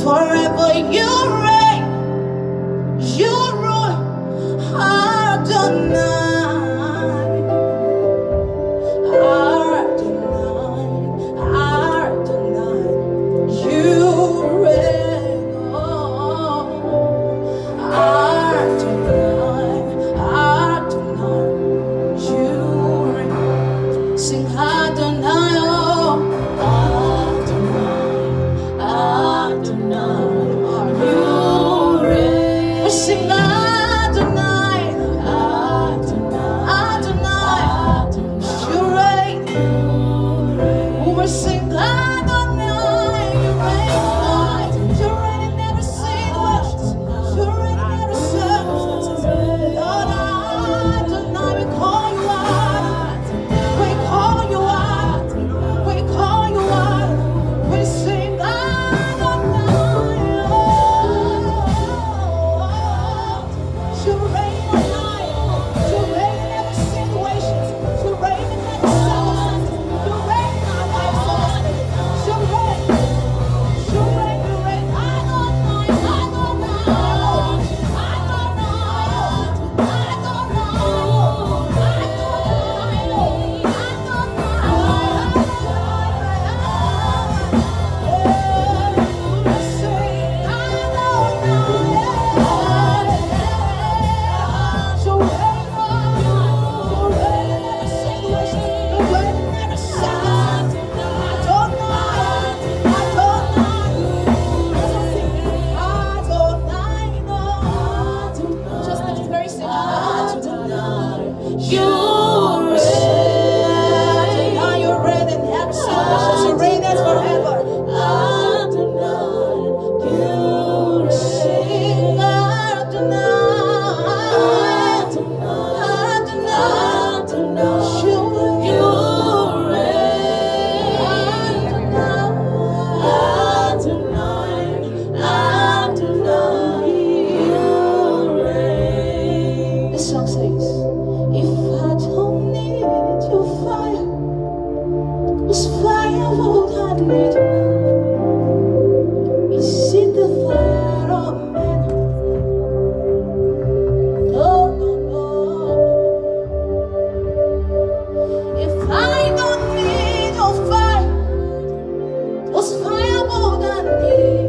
Forever you reign, you rule, Adonai, Adonai, Adonai, you reign, oh, Adonai, Adonai, you reign. Sing Adonai, oh, Adonai, Adonai, you reign. We sing Adonai, Adonai, Adonai, you reign. We sing Adonai, you reign. You reign in every situation. You reign in every circumstance. Lord Adonai, we call you out. We call you out. We call you out. We sing Adonai. You reign on high. You reign in every situation. You reign in every circumstance. You reign in our lives, Lord. You reign. You reign. You reign. Adonai. Adonai. Just that it's very simple. You reign. You reign in heaven. You reign as forever. You sing Adonai. You reign. This song says, if I don't need your fire, whose fire would I need? Is it the fire of men? No, no, no. If I don't need your fire, whose fire would I need?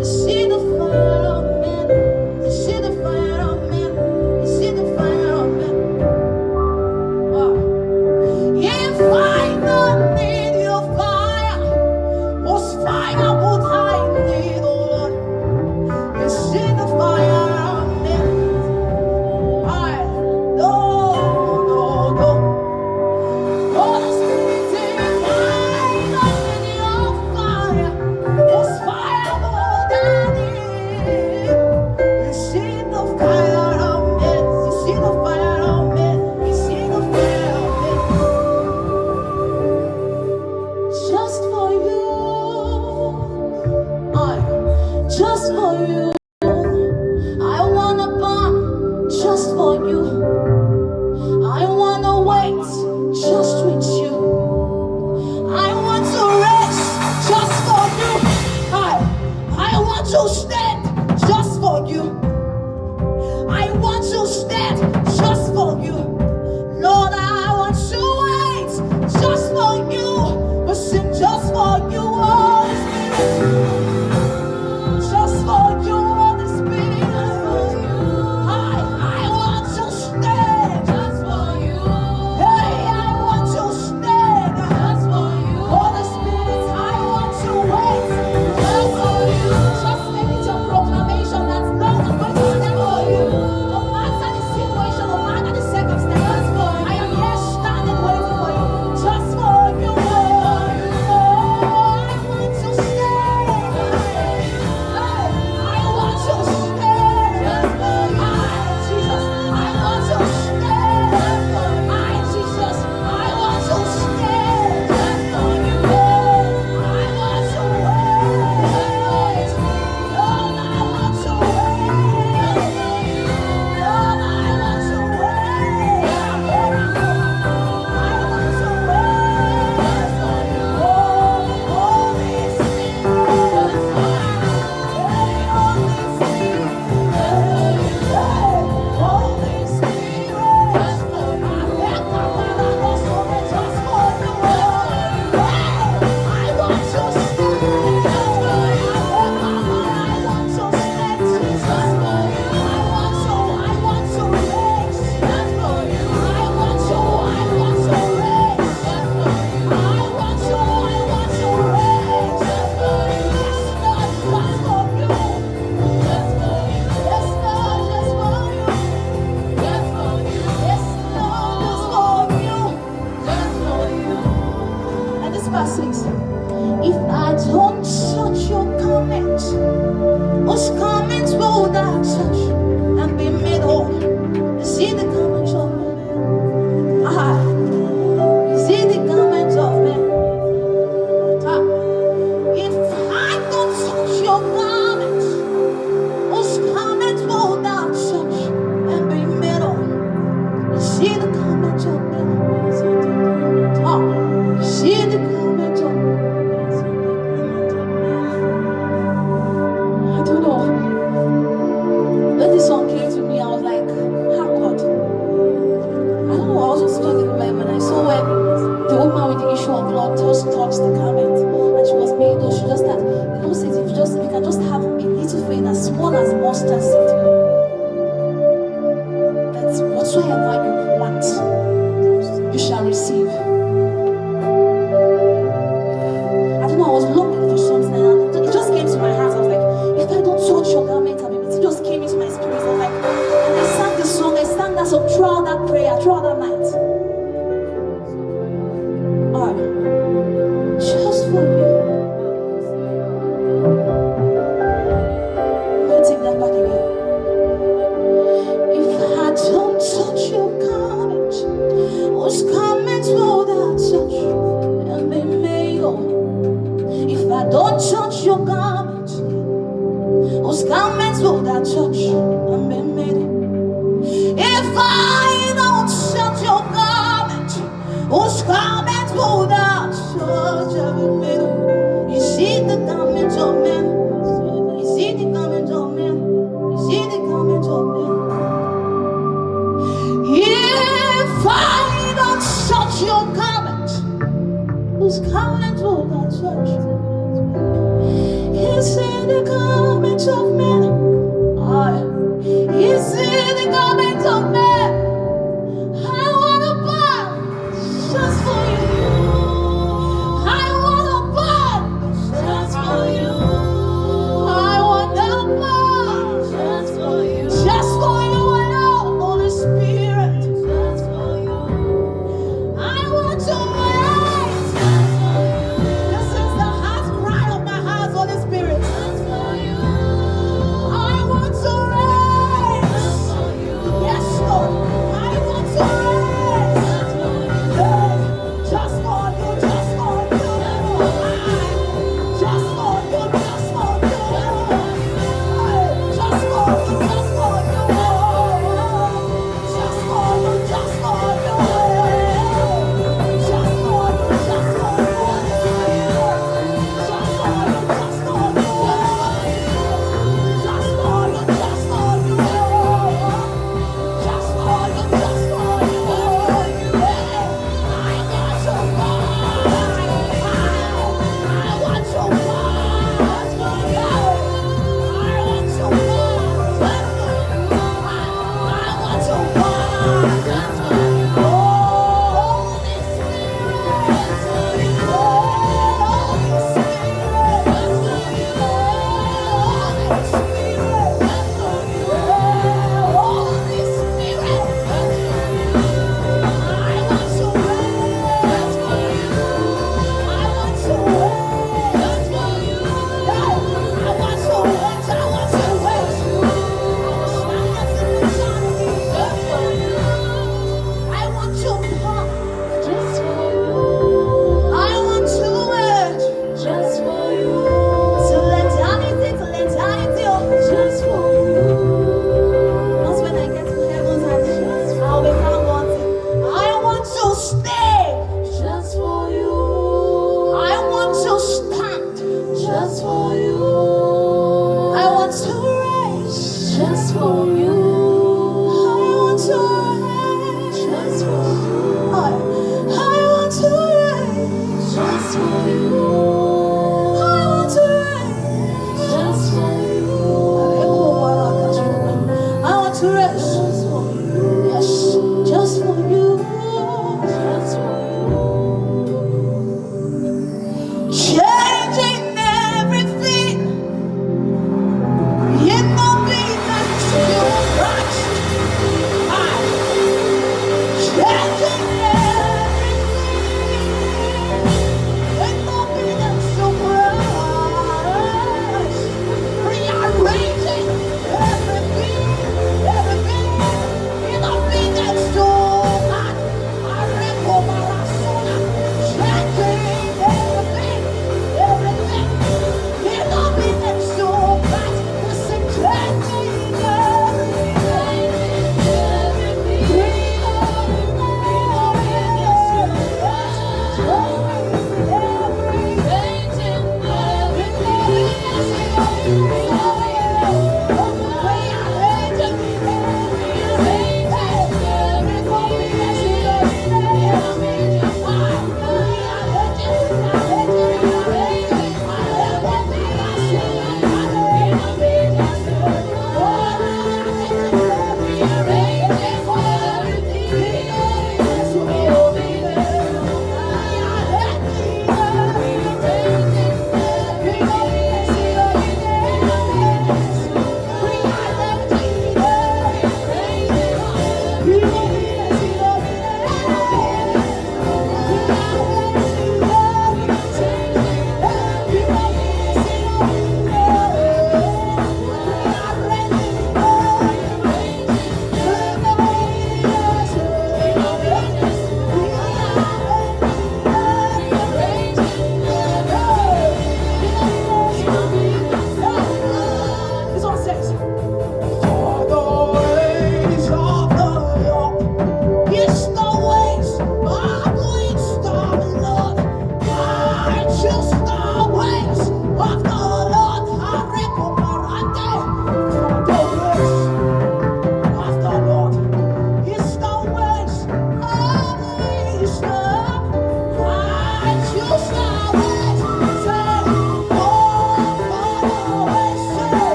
Is it the fire of men? Is it the fire of men? Is it the fire of men? If I don't need your fire, verse 6. If I don't touch your garment, whose garments will that touch and be made whole? Is it the garment of man? Is it the garment of man? If I don't touch your garment, whose garments will that touch and be made whole? Is it the garment of man? Is it the garment of man? I don't know. When this song came to me, I was like, how God? I don't know, I was just studying the Bible and I saw when the woman with the issue of blood just touched the garment and she was made though. She just had, the Bible says if you can just have a little faith as small as mustard seed, that whatsoever you want, you shall receive. I don't know, I was looking for something and it just came to my heart. I was like, if I don't touch your garment, it just came into my spirit. I was like, and I sang this song, I sang that song throughout that prayer, throughout that night. Just for you. I'm gonna take that back again. If I don't touch your garment, whose garments will that touch and be made whole? If I don't touch your garment, whose garments will that touch and be made whole? If I don't touch your garment, whose garments will that touch and be made whole? Is it the garment of man? Is it the garment of man? Is it the garment of man? If I don't touch your garment, whose garment will that touch? Is it the garment of man? Is it the garment of man? I wanna burn just for you. I wanna burn just for you. I wanna burn just for you. Just for you alone, Holy Spirit. Just for you. I want to rise. Just for you. This is the heart cry of my heart, Holy Spirit. Just for you. I want to rise. Just for you.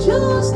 Just